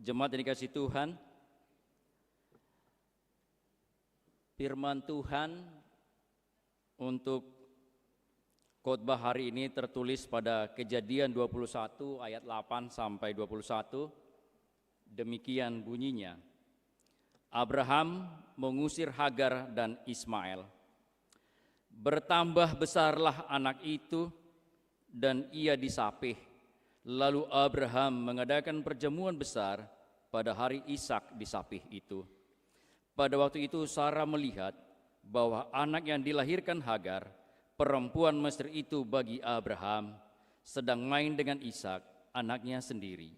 Jemaat yang dikasihi Tuhan, firman Tuhan untuk khotbah hari ini tertulis pada Kejadian 21 ayat 8 sampai 21. Demikian bunyinya. Abraham mengusir Hagar dan Ismail. Bertambah besarlah anak itu dan ia disapih. Lalu Abraham mengadakan perjamuan besar pada hari Ishak disapih itu. Pada waktu itu Sarah melihat bahwa anak yang dilahirkan Hagar, perempuan Mesir itu bagi Abraham, sedang main dengan Ishak, anaknya sendiri.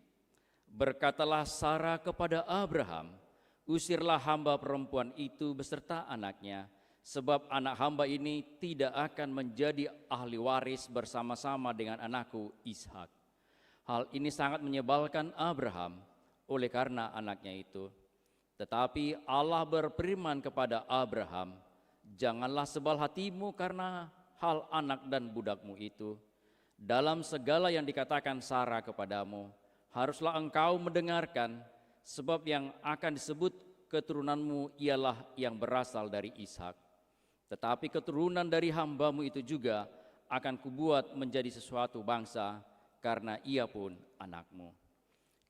Berkatalah Sarah kepada Abraham, usirlah hamba perempuan itu beserta anaknya, sebab anak hamba ini tidak akan menjadi ahli waris bersama-sama dengan anakku Ishak. Hal ini sangat menyebalkan Abraham oleh karena anaknya itu. Tetapi Allah berfirman kepada Abraham, janganlah sebal hatimu karena hal anak dan budakmu itu. Dalam segala yang dikatakan Sarah kepadamu, haruslah engkau mendengarkan, sebab yang akan disebut keturunanmu ialah yang berasal dari Ishak. Tetapi keturunan dari hambamu itu juga akan kubuat menjadi sesuatu bangsa, karena ia pun anakmu.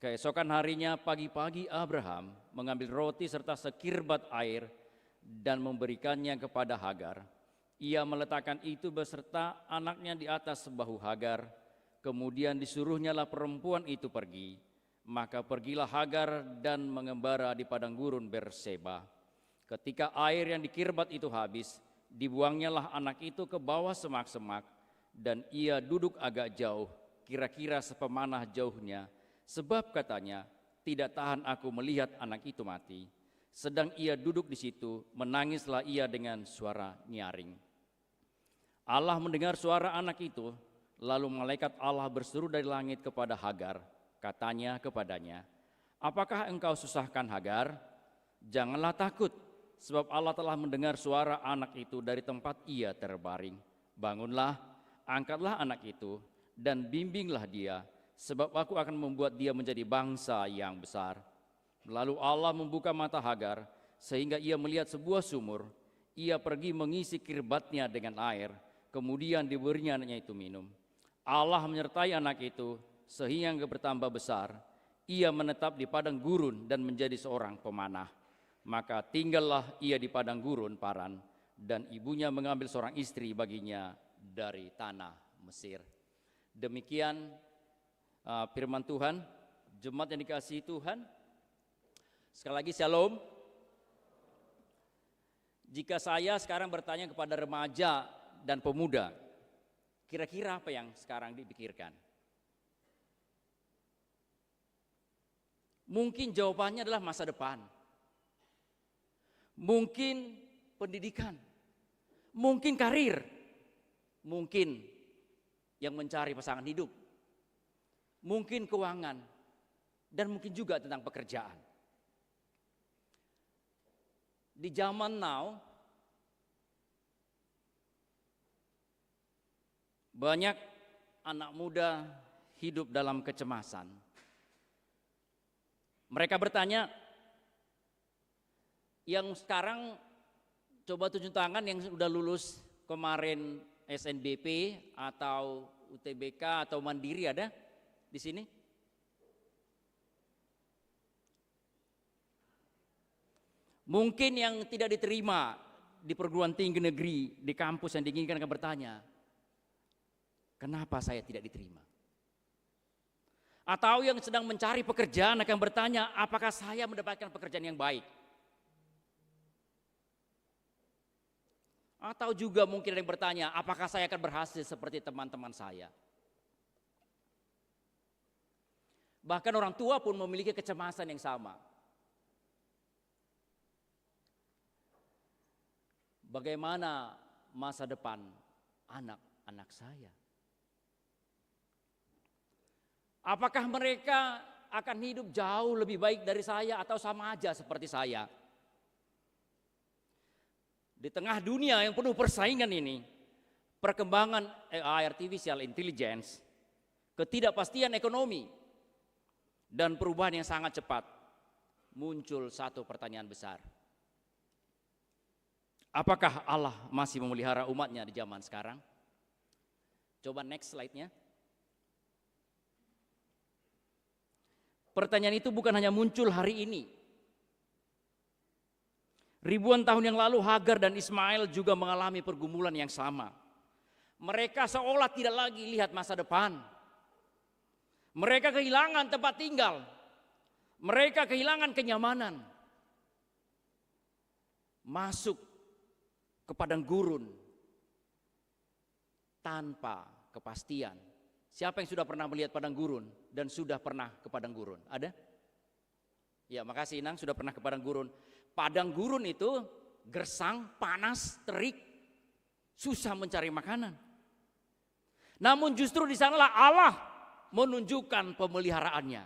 Keesokan harinya pagi-pagi Abraham mengambil roti serta sekirbat air dan memberikannya kepada Hagar. Ia meletakkan itu beserta anaknya di atas bahu Hagar. Kemudian disuruhnyalah perempuan itu pergi. Maka pergilah Hagar dan mengembara di padang gurun Berseba. Ketika air yang dikirbat itu habis, dibuangnyalah anak itu ke bawah semak-semak dan ia duduk agak jauh, kira-kira sepemanah jauhnya, sebab katanya, tidak tahan aku melihat anak itu mati. Sedang ia duduk di situ, menangislah ia dengan suara nyaring. Allah mendengar suara anak itu, lalu malaikat Allah berseru dari langit kepada Hagar, katanya kepadanya, apakah engkau susahkan Hagar? Janganlah takut, sebab Allah telah mendengar suara anak itu dari tempat ia terbaring. Bangunlah, angkatlah anak itu, dan bimbinglah dia, sebab aku akan membuat dia menjadi bangsa yang besar. Lalu Allah membuka mata Hagar, sehingga ia melihat sebuah sumur. Ia pergi mengisi kirbatnya dengan air, kemudian diberinya anaknya itu minum. Allah menyertai anak itu, sehingga bertambah besar. Ia menetap di padang gurun dan menjadi seorang pemanah. Maka tinggallah ia di padang gurun Paran, dan ibunya mengambil seorang istri baginya dari tanah Mesir. Demikian firman Tuhan. Jemaat yang dikasihi Tuhan, sekali lagi shalom. Jika saya sekarang bertanya kepada remaja dan pemuda, kira-kira apa yang sekarang dipikirkan? Mungkin jawabannya adalah masa depan, mungkin pendidikan, mungkin karir, mungkin yang mencari pasangan hidup, mungkin keuangan, dan mungkin juga tentang pekerjaan. Di zaman now, banyak anak muda hidup dalam kecemasan. Mereka bertanya, yang sekarang coba tunjuk tangan yang sudah lulus kemarin SNBP atau UTBK atau Mandiri, ada di sini? Mungkin yang tidak diterima di perguruan tinggi negeri, di kampus yang diinginkan akan bertanya, kenapa saya tidak diterima? Atau yang sedang mencari pekerjaan akan bertanya, apakah saya mendapatkan pekerjaan yang baik? Atau juga mungkin ada yang bertanya, apakah saya akan berhasil seperti teman-teman saya? Bahkan orang tua pun memiliki kecemasan yang sama. Bagaimana masa depan anak-anak saya? Apakah mereka akan hidup jauh lebih baik dari saya atau sama aja seperti saya? Di tengah dunia yang penuh persaingan ini, perkembangan AI, artificial intelligence, ketidakpastian ekonomi, dan perubahan yang sangat cepat, muncul satu pertanyaan besar. Apakah Allah masih memelihara umatnya di zaman sekarang? Coba next slide-nya. Pertanyaan itu bukan hanya muncul hari ini. Ribuan tahun yang lalu Hagar dan Ismail juga mengalami pergumulan yang sama. Mereka seolah tidak lagi lihat masa depan. Mereka kehilangan tempat tinggal. Mereka kehilangan kenyamanan. Masuk ke padang gurun tanpa kepastian. Siapa yang sudah pernah melihat padang gurun dan sudah pernah ke padang gurun? Ada? Ya, makasih Inang, sudah pernah ke padang gurun. Padang gurun itu gersang, panas, terik, susah mencari makanan. Namun justru di sanalah Allah menunjukkan pemeliharaannya.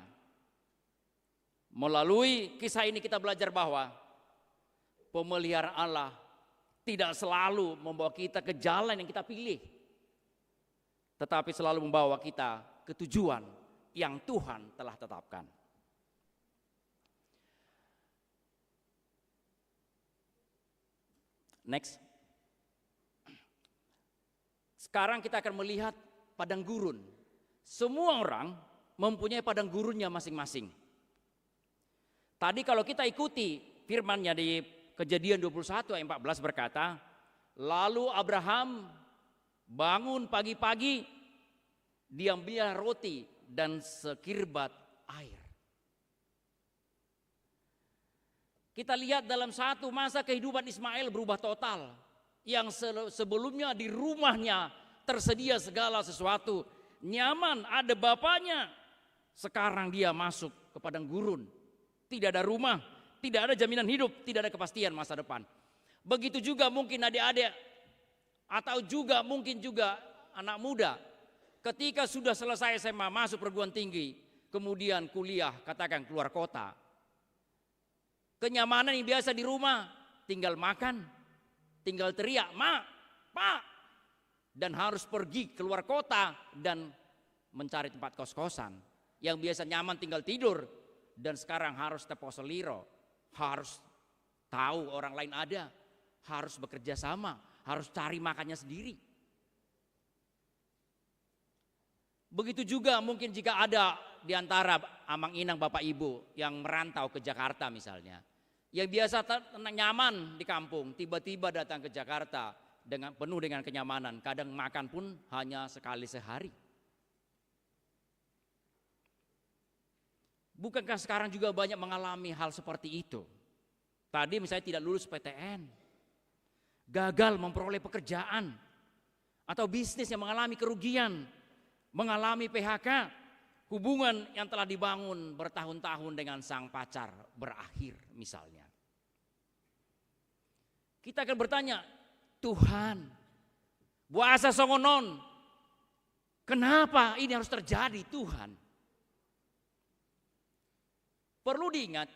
Melalui kisah ini kita belajar bahwa pemeliharaan Allah tidak selalu membawa kita ke jalan yang kita pilih, tetapi selalu membawa kita ke tujuan yang Tuhan telah tetapkan. Next. Sekarang kita akan melihat padang gurun. Semua orang mempunyai padang gurunnya masing-masing. Tadi kalau kita ikuti firman-Nya di Kejadian 21 ayat 14 berkata, lalu Abraham bangun pagi-pagi, dia ambil roti dan sekirbat air. Kita lihat dalam satu masa kehidupan Ismail berubah total. Yang sebelumnya di rumahnya tersedia segala sesuatu, nyaman, ada bapaknya. Sekarang dia masuk ke padang gurun. Tidak ada rumah, tidak ada jaminan hidup, tidak ada kepastian masa depan. Begitu juga mungkin adik-adik atau juga mungkin juga anak muda. Ketika sudah selesai SMA, masuk perguruan tinggi, kemudian kuliah, katakan keluar kota. Kenyamanan yang biasa di rumah, tinggal makan, tinggal teriak, "Ma, Pak." Dan harus pergi keluar kota dan mencari tempat kos-kosan. Yang biasa nyaman tinggal tidur, dan sekarang harus teposeliro, harus tahu orang lain ada, harus bekerja sama, harus cari makannya sendiri. Begitu juga mungkin jika ada di antara amang inang bapak ibu yang merantau ke Jakarta misalnya, yang biasa nyaman di kampung, tiba-tiba datang ke Jakarta dengan penuh dengan kenyamanan, kadang makan pun hanya sekali sehari. Bukankah sekarang juga banyak mengalami hal seperti itu? Tadi misalnya tidak lulus PTN, gagal memperoleh pekerjaan, atau bisnis yang mengalami kerugian, mengalami PHK, hubungan yang telah dibangun bertahun-tahun dengan sang pacar berakhir misalnya. Kita akan bertanya, Tuhan, buasa songonon, kenapa ini harus terjadi Tuhan? Perlu diingat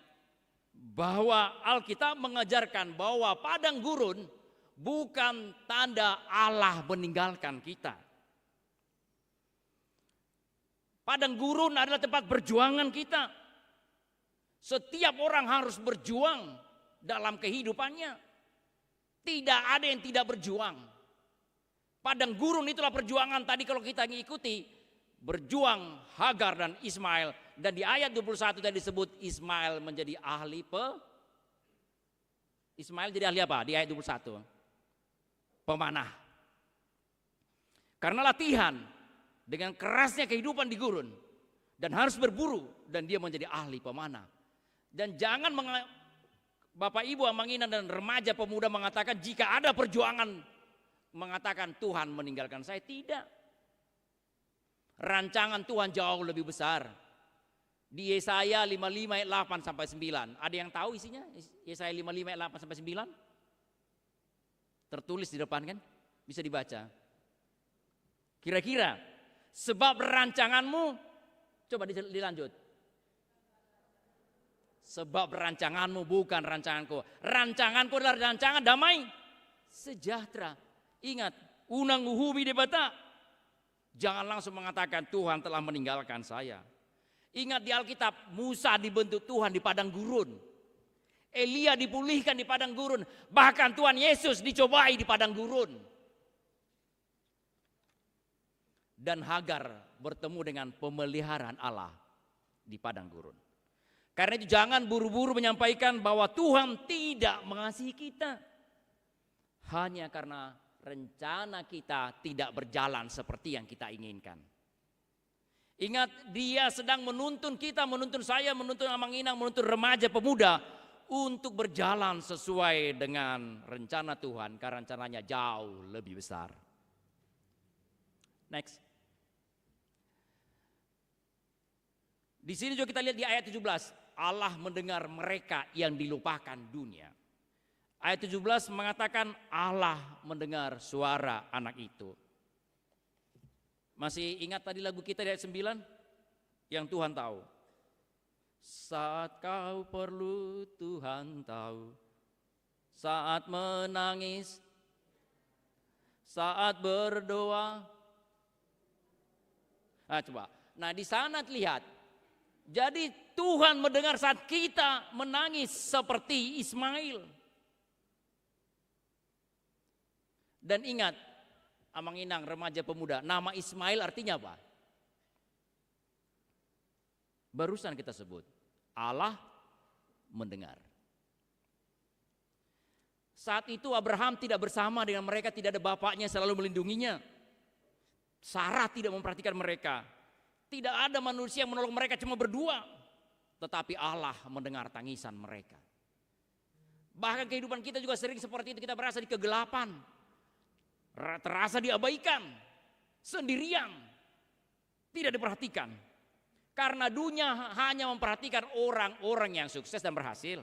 bahwa Alkitab mengajarkan bahwa padang gurun bukan tanda Allah meninggalkan kita. Padang gurun adalah tempat perjuangan kita. Setiap orang harus berjuang dalam kehidupannya. Tidak ada yang tidak berjuang. Padang gurun itulah perjuangan tadi kalau kita ngikuti. Berjuang Hagar dan Ismail. Dan di ayat 21 tadi disebut Ismail menjadi ahli Ismail jadi ahli apa? Di ayat 21. Pemanah. Karena latihan dengan kerasnya kehidupan di gurun dan harus berburu, dan dia menjadi ahli pemanah. Dan jangan Bapak Ibu amanginan dan remaja pemuda mengatakan jika ada perjuangan mengatakan Tuhan meninggalkan saya. Tidak. Rancangan Tuhan jauh lebih besar. Di Yesaya 55 ayat 8 sampai 9. Ada yang tahu isinya? Yesaya 55 ayat 8 sampai 9? Tertulis di depan kan? Bisa dibaca. Kira-kira sebab rancanganmu, coba dilanjut. Sebab rancanganmu bukan rancanganku. Rancanganku adalah rancangan damai sejahtera. Ingat, unang uhubi debata. Jangan langsung mengatakan Tuhan telah meninggalkan saya. Ingat di Alkitab, Musa dibentuk Tuhan di padang gurun. Elia dipulihkan di padang gurun. Bahkan Tuhan Yesus dicobai di padang gurun. Dan Hagar bertemu dengan pemeliharaan Allah di padang gurun. Karena itu jangan buru-buru menyampaikan bahwa Tuhan tidak mengasihi kita. Hanya karena rencana kita tidak berjalan seperti yang kita inginkan. Ingat, Dia sedang menuntun kita, menuntun saya, menuntun Amang Inang, menuntun remaja pemuda untuk berjalan sesuai dengan rencana Tuhan, karena rencananya jauh lebih besar. Next. Di sini juga kita lihat di ayat 17, Allah mendengar mereka yang dilupakan dunia. Ayat 17 mengatakan Allah mendengar suara anak itu. Masih ingat tadi lagu kita di ayat 9? Yang Tuhan tahu. Saat kau perlu Tuhan tahu. Saat menangis. Saat berdoa. Nah coba. Nah di sana lihat. Jadi Tuhan mendengar saat kita menangis seperti Ismail. Dan ingat, Amang Inang, remaja pemuda, nama Ismail artinya apa? Barusan kita sebut, Allah mendengar. Saat itu Abraham tidak bersama dengan mereka, tidak ada bapaknya selalu melindunginya. Sarah tidak memperhatikan mereka. Tidak ada manusia yang menolong mereka, cuma berdua. Tetapi Allah mendengar tangisan mereka. Bahkan kehidupan kita juga sering seperti itu, kita merasa di kegelapan. Terasa diabaikan, sendirian, tidak diperhatikan. Karena dunia hanya memperhatikan orang-orang yang sukses dan berhasil.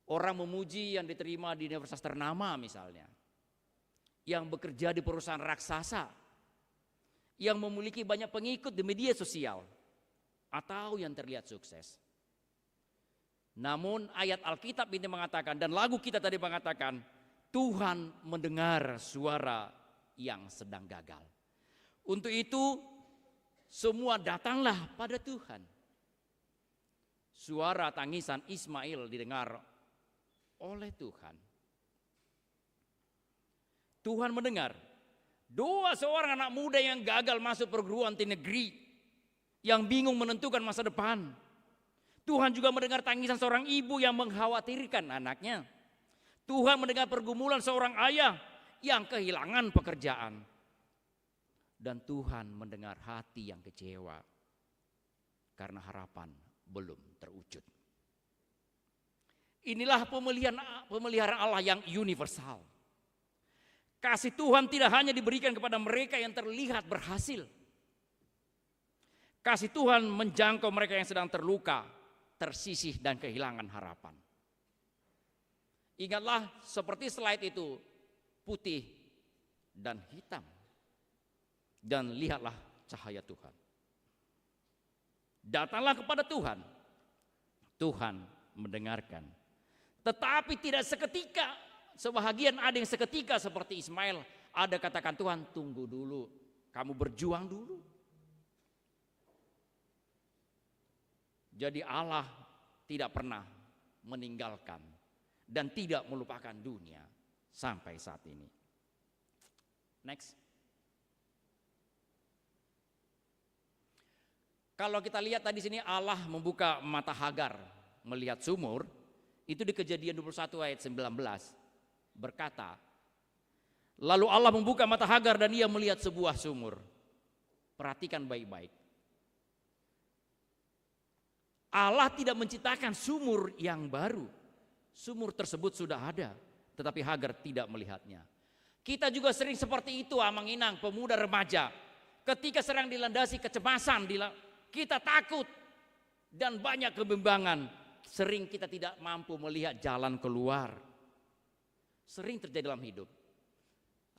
Orang memuji yang diterima di universitas ternama misalnya. Yang bekerja di perusahaan raksasa. Yang memiliki banyak pengikut di media sosial. Atau yang terlihat sukses. Namun ayat Alkitab ini mengatakan, dan lagu kita tadi mengatakan, Tuhan mendengar suara yang sedang gagal. Untuk itu semua datanglah pada Tuhan. Suara tangisan Ismail didengar oleh Tuhan. Tuhan mendengar doa seorang anak muda yang gagal masuk perguruan tinggi negeri, yang bingung menentukan masa depan. Tuhan juga mendengar tangisan seorang ibu yang mengkhawatirkan anaknya. Tuhan mendengar pergumulan seorang ayah yang kehilangan pekerjaan. Dan Tuhan mendengar hati yang kecewa karena harapan belum terwujud. Inilah pemeliharaan Allah yang universal. Kasih Tuhan tidak hanya diberikan kepada mereka yang terlihat berhasil. Kasih Tuhan menjangkau mereka yang sedang terluka, tersisih dan kehilangan harapan. Ingatlah seperti slide itu, putih dan hitam. Dan lihatlah cahaya Tuhan. Datanglah kepada Tuhan. Tuhan mendengarkan. Tetapi tidak seketika. Sebahagian ada yang seketika seperti Ismail. Ada katakan Tuhan, tunggu dulu. Kamu berjuang dulu. Jadi Allah tidak pernah meninggalkan dan tidak melupakan dunia sampai saat ini. Next. Kalau kita lihat tadi sini Allah membuka mata Hagar melihat sumur, itu di Kejadian 21 ayat 19 berkata, lalu Allah membuka mata Hagar dan ia melihat sebuah sumur. Perhatikan baik-baik. Allah tidak menciptakan sumur yang baru. Sumur tersebut sudah ada, tetapi Hagar tidak melihatnya. Kita juga sering seperti itu, Amang Inang, pemuda remaja. Ketika sedang dilandasi kecemasan, kita takut dan banyak kebimbangan. Sering kita tidak mampu melihat jalan keluar. Sering terjadi dalam hidup.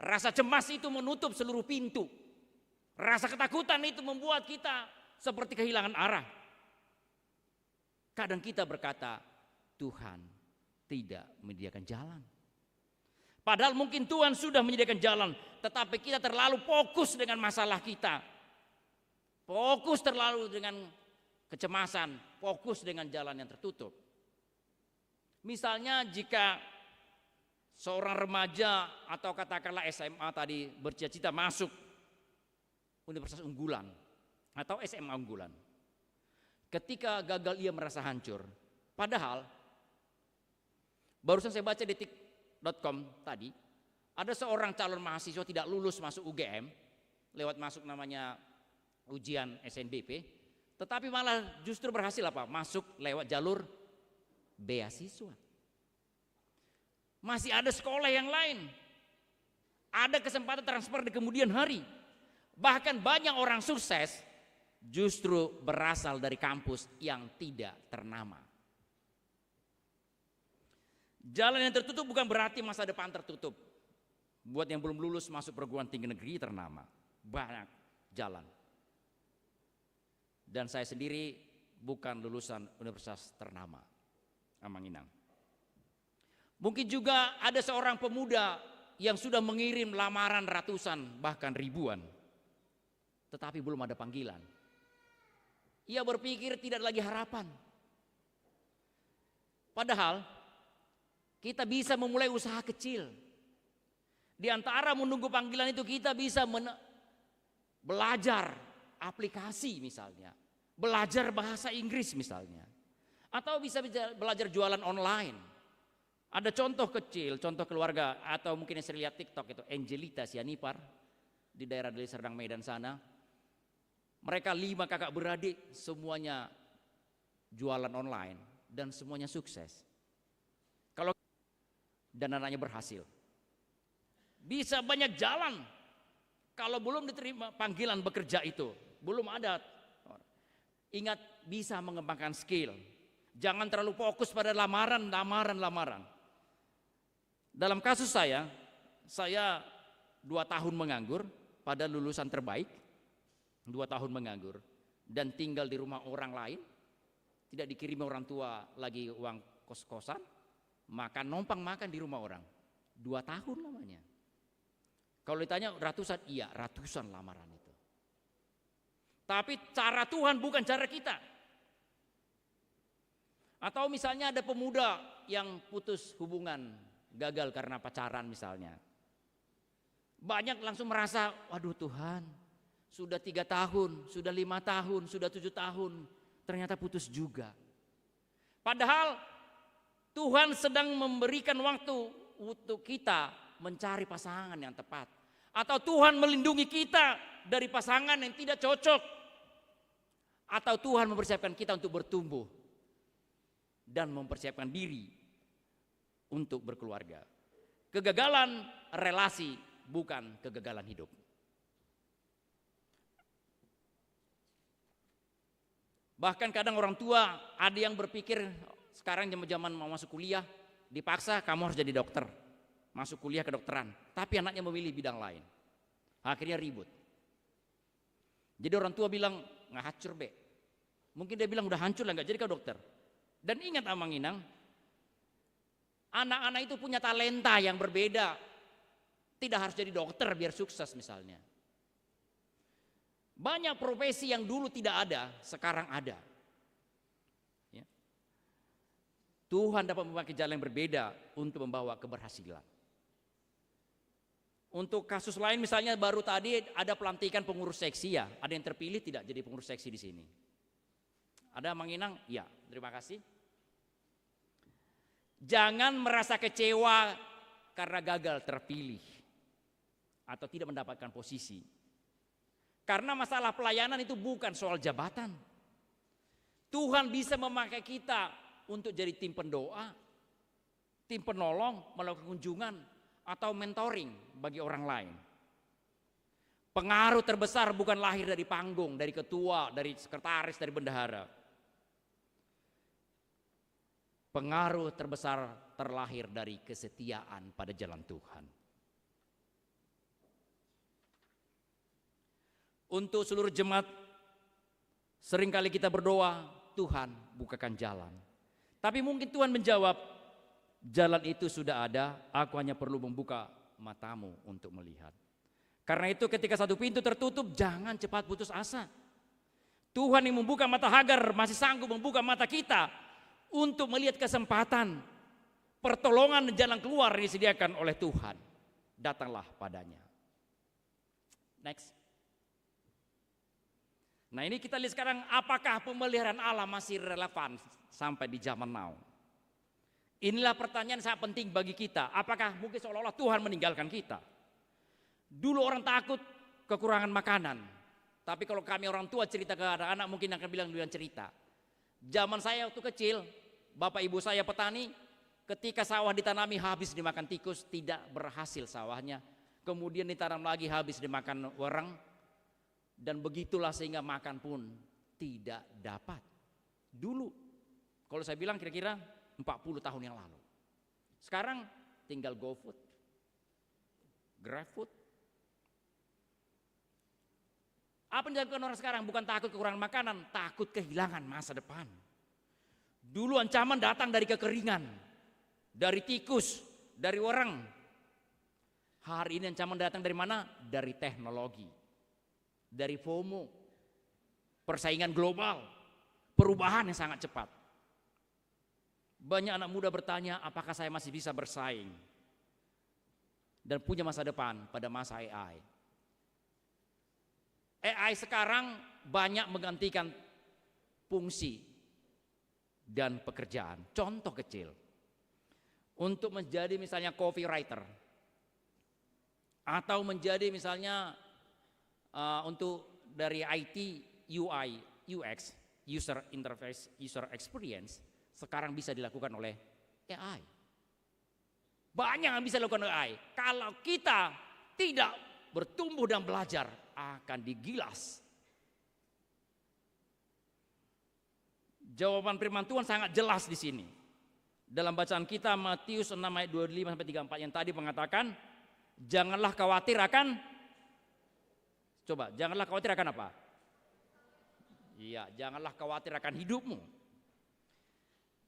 Rasa cemas itu menutup seluruh pintu. Rasa ketakutan itu membuat kita seperti kehilangan arah. Kadang kita berkata, Tuhan tidak menyediakan jalan. Padahal mungkin Tuhan sudah menyediakan jalan, tetapi kita terlalu fokus dengan masalah kita. Fokus terlalu dengan kecemasan, fokus dengan jalan yang tertutup. Misalnya jika seorang remaja atau katakanlah SMA tadi bercita-cita masuk universitas unggulan atau SMA unggulan. Ketika gagal ia merasa hancur. Padahal barusan saya baca detik.com tadi, ada seorang calon mahasiswa tidak lulus masuk UGM lewat masuk namanya ujian SNBP, tetapi malah justru berhasil apa? Masuk lewat jalur beasiswa. Masih ada sekolah yang lain. Ada kesempatan transfer di kemudian hari. Bahkan banyak orang sukses justru berasal dari kampus yang tidak ternama. Jalan yang tertutup bukan berarti masa depan tertutup. Buat yang belum lulus masuk perguruan tinggi negeri ternama, banyak jalan. Dan saya sendiri bukan lulusan universitas ternama, Amang Inang. Mungkin juga ada seorang pemuda yang sudah mengirim lamaran ratusan bahkan ribuan, tetapi belum ada panggilan. Ia berpikir tidak lagi harapan. Padahal kita bisa memulai usaha kecil. Di antara menunggu panggilan itu kita bisa belajar aplikasi misalnya. Belajar bahasa Inggris misalnya. Atau bisa belajar jualan online. Ada contoh kecil, contoh keluarga. Atau mungkin yang saya lihat TikTok itu Angelita Sianipar. Di daerah Deli Serdang Medan sana. Mereka 5 kakak beradik semuanya jualan online dan semuanya sukses. Kalau dan anaknya berhasil. Bisa banyak jalan. Kalau belum diterima panggilan bekerja itu, belum ada. Ingat bisa mengembangkan skill. Jangan terlalu fokus pada lamaran. Dalam kasus saya 2 tahun menganggur pada lulusan terbaik. 2 tahun menganggur dan tinggal di rumah orang lain, tidak dikirimi orang tua lagi uang kos-kosan, numpang makan di rumah orang. 2 tahun lamanya. Kalau ditanya ratusan, iya ratusan lamaran itu. Tapi cara Tuhan bukan cara kita. Atau misalnya ada pemuda yang putus hubungan, gagal karena pacaran misalnya. Banyak langsung merasa, waduh Tuhan, sudah 3 tahun, sudah 5 tahun, sudah 7 tahun, ternyata putus juga. Padahal Tuhan sedang memberikan waktu untuk kita mencari pasangan yang tepat. Atau Tuhan melindungi kita dari pasangan yang tidak cocok. Atau Tuhan mempersiapkan kita untuk bertumbuh dan mempersiapkan diri untuk berkeluarga. Kegagalan relasi bukan kegagalan hidup. Bahkan kadang orang tua ada yang berpikir sekarang zaman mau masuk kuliah, dipaksa kamu harus jadi dokter, masuk kuliah kedokteran. Tapi anaknya memilih bidang lain, akhirnya ribut. Jadi orang tua bilang nggak hancur be, mungkin dia bilang udah hancur lah nggak jadi kau dokter. Dan ingat Amang Inang, anak-anak itu punya talenta yang berbeda, tidak harus jadi dokter biar sukses misalnya. Banyak profesi yang dulu tidak ada, sekarang ada. Ya. Tuhan dapat memakai jalan yang berbeda untuk membawa keberhasilan. Untuk kasus lain misalnya baru tadi ada pelantikan pengurus seksi ya, ada yang terpilih tidak jadi pengurus seksi di sini. Ada Mang Inang? Ya, terima kasih. Jangan merasa kecewa karena gagal terpilih atau tidak mendapatkan posisi. Karena masalah pelayanan itu bukan soal jabatan. Tuhan bisa memakai kita untuk jadi tim pendoa, tim penolong, melakukan kunjungan, atau mentoring bagi orang lain. Pengaruh terbesar bukan lahir dari panggung, dari ketua, dari sekretaris, dari bendahara. Pengaruh terbesar terlahir dari kesetiaan pada jalan Tuhan. Untuk seluruh jemaat, seringkali kita berdoa, Tuhan bukakan jalan. Tapi mungkin Tuhan menjawab, jalan itu sudah ada, aku hanya perlu membuka matamu untuk melihat. Karena itu ketika satu pintu tertutup, jangan cepat putus asa. Tuhan yang membuka mata Hagar masih sanggup membuka mata kita untuk melihat kesempatan, pertolongan dan jalan keluar disediakan oleh Tuhan. Datanglah padanya. Next. Nah, ini kita lihat sekarang, apakah pemeliharaan Allah masih relevan sampai di zaman now? Inilah pertanyaan sangat penting bagi kita. Apakah mungkin seolah-olah Tuhan meninggalkan kita? Dulu orang takut kekurangan makanan. Tapi kalau kami orang tua cerita ke anak-anak mungkin akan bilang duluan cerita. Zaman saya waktu kecil, bapak ibu saya petani, ketika sawah ditanami habis dimakan tikus, tidak berhasil sawahnya. Kemudian ditanam lagi habis dimakan wereng. Dan begitulah sehingga makan pun tidak dapat. Dulu, kalau saya bilang kira-kira 40 tahun yang lalu. Sekarang tinggal GoFood, GrabFood. Apa yang dilakukan orang sekarang? Bukan takut kekurangan makanan, takut kehilangan masa depan. Dulu ancaman datang dari kekeringan, dari tikus, dari orang. Hari ini ancaman datang dari mana? Dari teknologi, dari FOMO, persaingan global, perubahan yang sangat cepat. Banyak anak muda bertanya, apakah saya masih bisa bersaing dan punya masa depan pada masa AI? AI sekarang banyak menggantikan fungsi dan pekerjaan. Contoh kecil, untuk menjadi misalnya copywriter, atau menjadi misalnya untuk dari IT, UI, UX, user interface, user experience, sekarang bisa dilakukan oleh AI. Banyak yang bisa dilakukan oleh AI. Kalau kita tidak bertumbuh dan belajar, akan digilas. Jawaban firman Tuhan sangat jelas di sini. Dalam bacaan kita Matius 6 ayat 25 sampai 34 yang tadi mengatakan, janganlah khawatir akan, janganlah khawatir akan apa? Iya, janganlah khawatir akan hidupmu.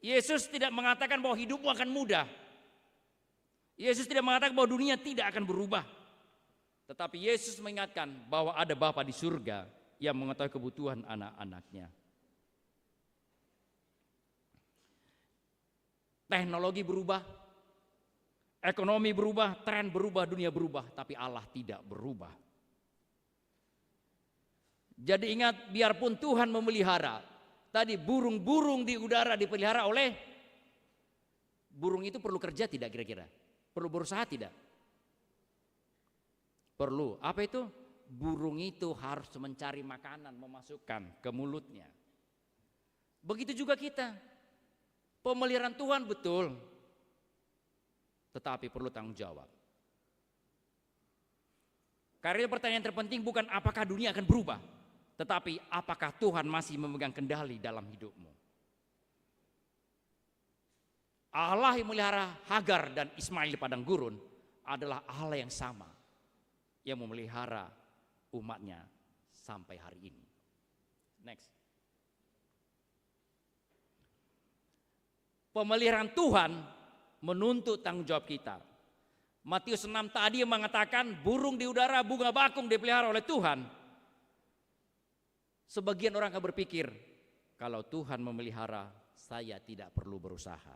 Yesus tidak mengatakan bahwa hidupmu akan mudah. Yesus tidak mengatakan bahwa dunia tidak akan berubah. Tetapi Yesus mengingatkan bahwa ada Bapa di surga yang mengetahui kebutuhan anak-anaknya. Teknologi berubah, ekonomi berubah, tren berubah, dunia berubah, tapi Allah tidak berubah. Jadi ingat, biarpun Tuhan memelihara, tadi burung-burung di udara dipelihara oleh, burung itu perlu kerja tidak kira-kira? Perlu berusaha tidak? Perlu. Apa itu? Burung itu harus mencari makanan, memasukkan ke mulutnya. Begitu juga kita. Pemeliharaan Tuhan betul, tetapi perlu tanggung jawab. Karena pertanyaan terpenting bukan apakah dunia akan berubah, tetapi apakah Tuhan masih memegang kendali dalam hidupmu. Allah yang melihara Hagar dan Ismail di padang gurun adalah Allah yang sama, yang memelihara umatnya sampai hari ini. Next. Pemeliharaan Tuhan menuntut tanggung jawab kita. Matius 6 tadi yang mengatakan burung di udara, bunga bakung dipelihara oleh Tuhan. Sebagian orang akan berpikir, kalau Tuhan memelihara, saya tidak perlu berusaha.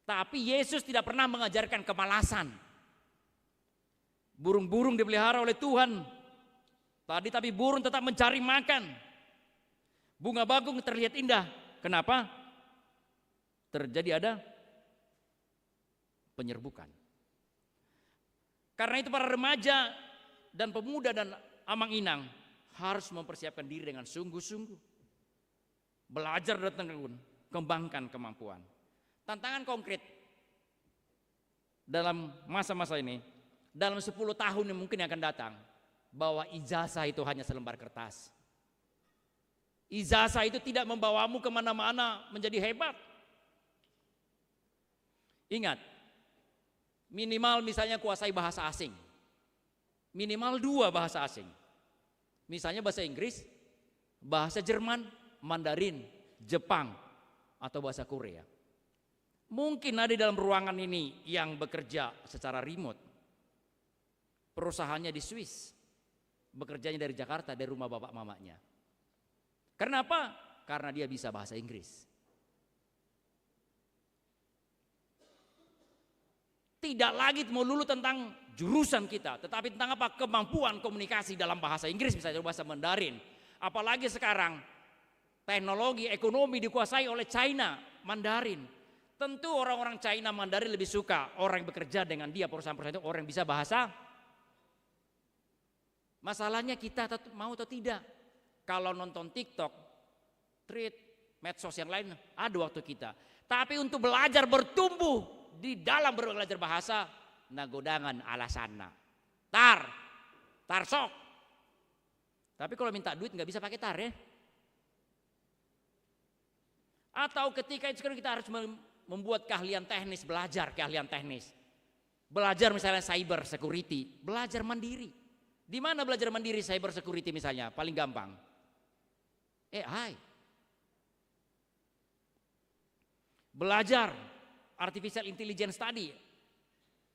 Tapi Yesus tidak pernah mengajarkan kemalasan. Burung-burung dipelihara oleh Tuhan. Tapi burung tetap mencari makan. Bunga bakung terlihat indah. Kenapa? Terjadi ada penyerbukan. Karena itu para remaja dan pemuda dan amang-inang harus mempersiapkan diri dengan sungguh-sungguh. Belajar dan tekun, kembangkan kemampuan. Tantangan konkret dalam masa-masa ini, dalam 10 tahun yang mungkin akan datang, bahwa ijazah itu hanya selembar kertas. Ijazah itu tidak membawamu kemana-mana menjadi hebat. Ingat, minimal misalnya kuasai bahasa asing. Minimal 2 bahasa asing. Misalnya bahasa Inggris, bahasa Jerman, Mandarin, Jepang, atau bahasa Korea. Mungkin ada di dalam ruangan ini yang bekerja secara remote. Perusahaannya di Swiss, bekerjanya dari Jakarta, dari rumah bapak mamanya. Kenapa? Karena dia bisa bahasa Inggris. Tidak lagi melulu tentang jurusan kita, tetapi tentang apa? Kemampuan komunikasi dalam bahasa Inggris, misalnya bahasa Mandarin. Apalagi sekarang teknologi ekonomi dikuasai oleh China, Mandarin. Tentu orang-orang China Mandarin lebih suka orang yang bekerja dengan dia, perusahaan-perusahaan itu orang yang bisa bahasa. Masalahnya kita mau atau tidak. Kalau nonton TikTok, Thread, medsos yang lain ada waktu kita. Tapi untuk belajar bertumbuh di dalam belajar bahasa, nagodangan alasanna. Tar sok. Tapi kalau minta duit nggak bisa pakai tar ya. Atau ketika itu sekarang kita harus membuat keahlian teknis, belajar keahlian teknis. Belajar misalnya cyber security, belajar mandiri. Di mana belajar mandiri cyber security misalnya? Paling gampang. AI. Belajar artificial intelligence tadi.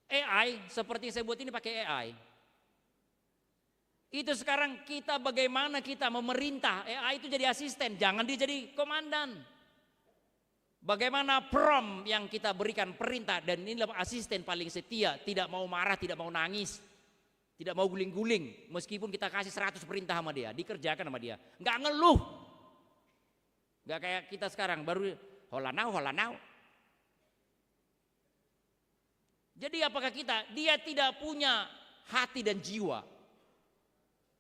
AI seperti saya buat ini pakai AI. Itu sekarang kita bagaimana kita memerintah AI itu jadi asisten, jangan dia jadi komandan. Bagaimana prompt yang kita berikan perintah, dan inilah asisten paling setia, tidak mau marah, tidak mau nangis, tidak mau guling-guling. Meskipun kita kasih 100 perintah sama dia, dikerjakan sama dia. Nggak ngeluh. Nggak kayak kita sekarang baru holanau. Jadi apakah dia tidak punya hati dan jiwa.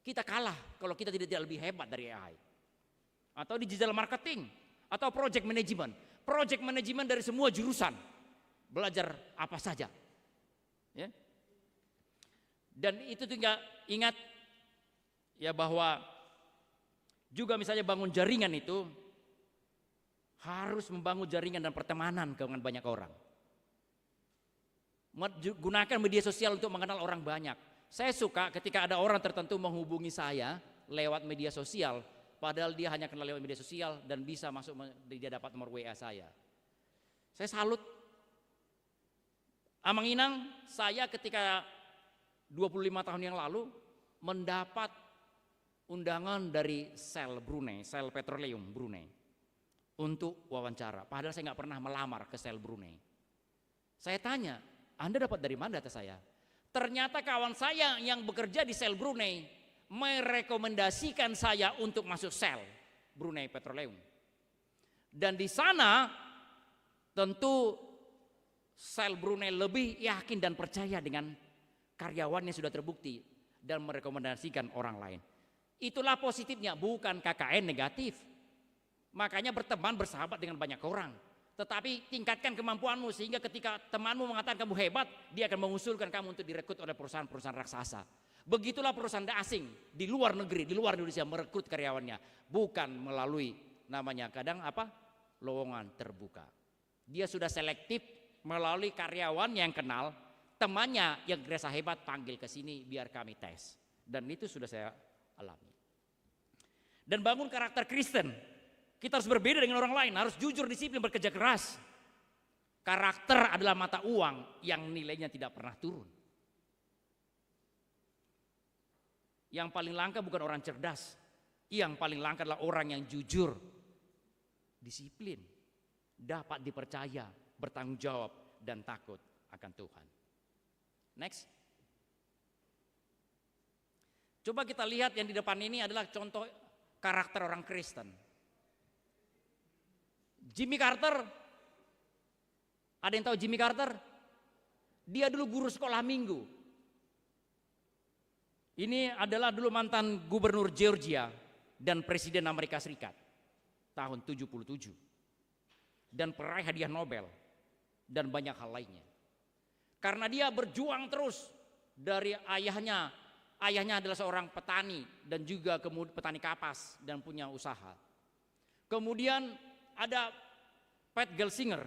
Kita kalah kalau kita tidak lebih hebat dari AI. Atau di digital marketing, atau project management. Project management dari semua jurusan. Belajar apa saja. Ya. Dan itu juga ingat ya bahwa juga misalnya bangun jaringan itu harus membangun jaringan dan pertemanan dengan banyak orang. Gunakan media sosial untuk mengenal orang banyak. Saya suka ketika ada orang tertentu menghubungi saya lewat media sosial, padahal dia hanya kenal lewat media sosial dan bisa masuk, dia dapat nomor WA saya. Saya salut. Amang Inang, saya ketika 25 tahun yang lalu mendapat undangan dari Shell Brunei, Shell Petroleum Brunei untuk wawancara. Padahal saya nggak pernah melamar ke Shell Brunei. Saya tanya, Anda dapat dari mana data saya? Ternyata kawan saya yang bekerja di Shell Brunei merekomendasikan saya untuk masuk Shell Brunei Petroleum. Dan di sana tentu Shell Brunei lebih yakin dan percaya dengan karyawannya sudah terbukti dan merekomendasikan orang lain. Itulah positifnya, bukan KKN negatif. Makanya berteman bersahabat dengan banyak orang. Tetapi tingkatkan kemampuanmu sehingga ketika temanmu mengatakan kamu hebat, dia akan mengusulkan kamu untuk direkrut oleh perusahaan-perusahaan raksasa. Begitulah perusahaan asing di luar negeri, di luar Indonesia merekrut karyawannya, bukan melalui namanya kadang lowongan terbuka. Dia sudah selektif melalui karyawan yang kenal, temannya yang dirasa hebat panggil ke sini biar kami tes. Dan itu sudah saya alami. Dan bangun karakter Kristen. Kita harus berbeda dengan orang lain, harus jujur, disiplin, bekerja keras. Karakter adalah mata uang yang nilainya tidak pernah turun. Yang paling langka bukan orang cerdas, yang paling langka adalah orang yang jujur, disiplin, dapat dipercaya, bertanggung jawab, dan takut akan Tuhan. Next. Coba kita lihat yang di depan ini adalah contoh karakter orang Kristen. Jimmy Carter, ada yang tahu Jimmy Carter? Dia dulu guru sekolah minggu. Ini adalah dulu mantan gubernur Georgia dan presiden Amerika Serikat tahun 77. Dan peraih hadiah Nobel dan banyak hal lainnya. Karena dia berjuang terus dari ayahnya. Ayahnya adalah seorang petani dan juga petani kapas dan punya usaha. Kemudian ada Pat Gelsinger,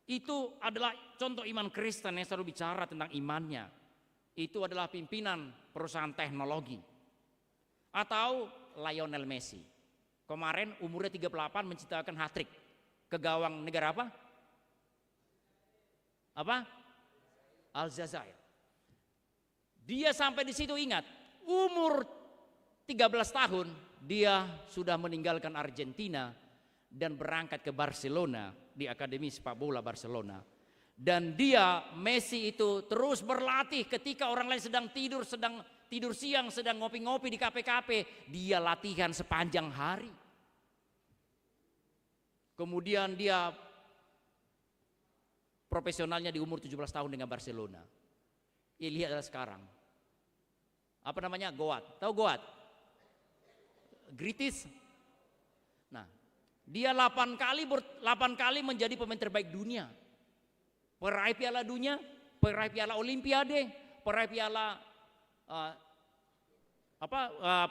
itu adalah contoh iman Kristen yang selalu bicara tentang imannya. Itu adalah pimpinan perusahaan teknologi. Atau Lionel Messi, kemarin umurnya 38 menciptakan hat-trick ke gawang negara apa? Aljazair. Dia sampai di situ ingat, umur 13 tahun dia sudah meninggalkan Argentina dan berangkat ke Barcelona di Akademi Sepak Bola Barcelona. Dan dia, Messi itu terus berlatih ketika orang lain sedang tidur siang, sedang ngopi-ngopi di kafe-kafe, dia latihan sepanjang hari. Kemudian dia profesionalnya di umur 17 tahun dengan Barcelona. Ya, lihatlah sekarang. Apa namanya? Goat. Tahu Goat? Gritis. Nah, dia 8 kali menjadi pemain terbaik dunia. Peraih Piala Dunia, peraih Piala Olimpiade, peraih Piala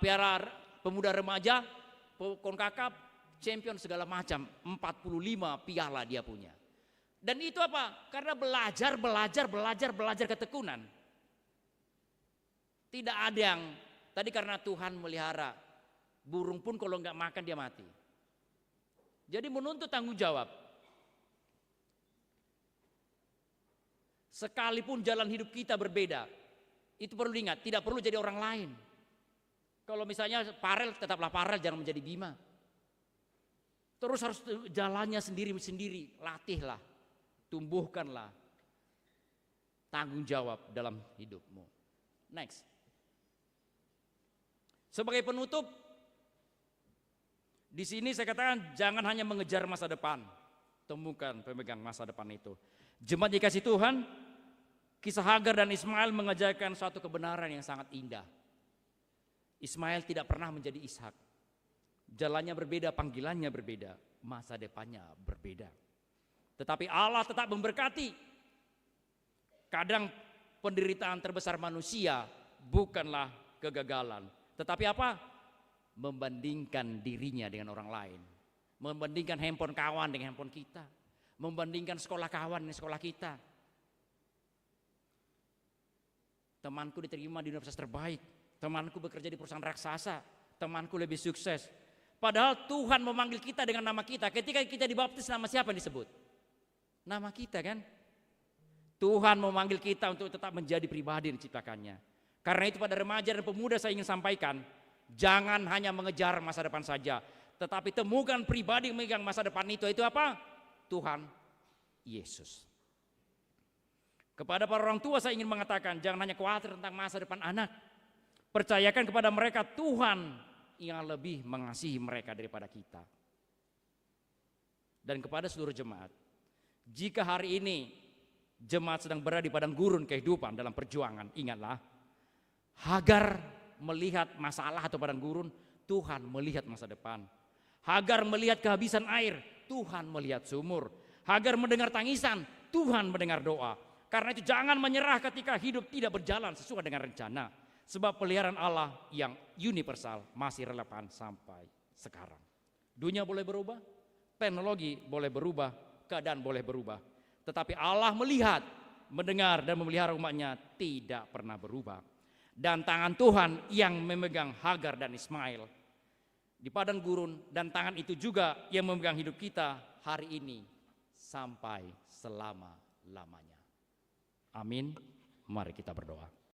Piala Pemuda Remaja, CONCACAF, champion segala macam, 45 piala dia punya. Dan itu apa? Karena belajar ketekunan. Tidak ada yang tadi karena Tuhan melihara burung pun kalau nggak makan dia mati. Jadi menuntut tanggung jawab. Sekalipun jalan hidup kita berbeda, itu perlu diingat, tidak perlu jadi orang lain. Kalau misalnya Farel, tetaplah Farel, jangan menjadi Bima. Terus harus jalannya sendiri-sendiri, latihlah, tumbuhkanlah tanggung jawab dalam hidupmu. Next. Sebagai penutup, di sini saya katakan jangan hanya mengejar masa depan, temukan pemegang masa depan itu. Jemaat dikasih Tuhan, kisah Hagar dan Ismail mengajarkan suatu kebenaran yang sangat indah. Ismail tidak pernah menjadi Ishak. Jalannya berbeda, panggilannya berbeda, masa depannya berbeda. Tetapi Allah tetap memberkati. Kadang penderitaan terbesar manusia bukanlah kegagalan, tetapi apa? Membandingkan dirinya dengan orang lain. Membandingkan handphone kawan dengan handphone kita. Membandingkan sekolah kawan dengan sekolah kita. Temanku diterima di universitas terbaik, temanku bekerja di perusahaan raksasa, temanku lebih sukses. Padahal Tuhan memanggil kita dengan nama kita. Ketika kita dibaptis, nama siapa yang disebut? Nama kita kan? Tuhan memanggil kita untuk tetap menjadi pribadi yang diciptakannya. Karena itu pada remaja dan pemuda saya ingin sampaikan, jangan hanya mengejar masa depan saja, tetapi temukan pribadi yang memegang masa depan itu. Itu apa? Tuhan Yesus. Kepada para orang tua saya ingin mengatakan, jangan hanya khawatir tentang masa depan anak. Percayakan kepada mereka Tuhan yang lebih mengasihi mereka daripada kita. Dan kepada seluruh jemaat, jika hari ini jemaat sedang berada di padang gurun kehidupan dalam perjuangan, ingatlah, Hagar melihat masalah atau padang gurun, Tuhan melihat masa depan. Hagar melihat kehabisan air, Tuhan melihat sumur. Hagar mendengar tangisan, Tuhan mendengar doa. Karena itu jangan menyerah ketika hidup tidak berjalan sesuai dengan rencana. Sebab peliharaan Allah yang universal masih relevan sampai sekarang. Dunia boleh berubah, teknologi boleh berubah, keadaan boleh berubah. Tetapi Allah melihat, mendengar dan memelihara umatnya tidak pernah berubah. Dan tangan Tuhan yang memegang Hagar dan Ismail di padang gurun, dan tangan itu juga yang memegang hidup kita hari ini sampai selama-lamanya. Amin. Mari kita berdoa.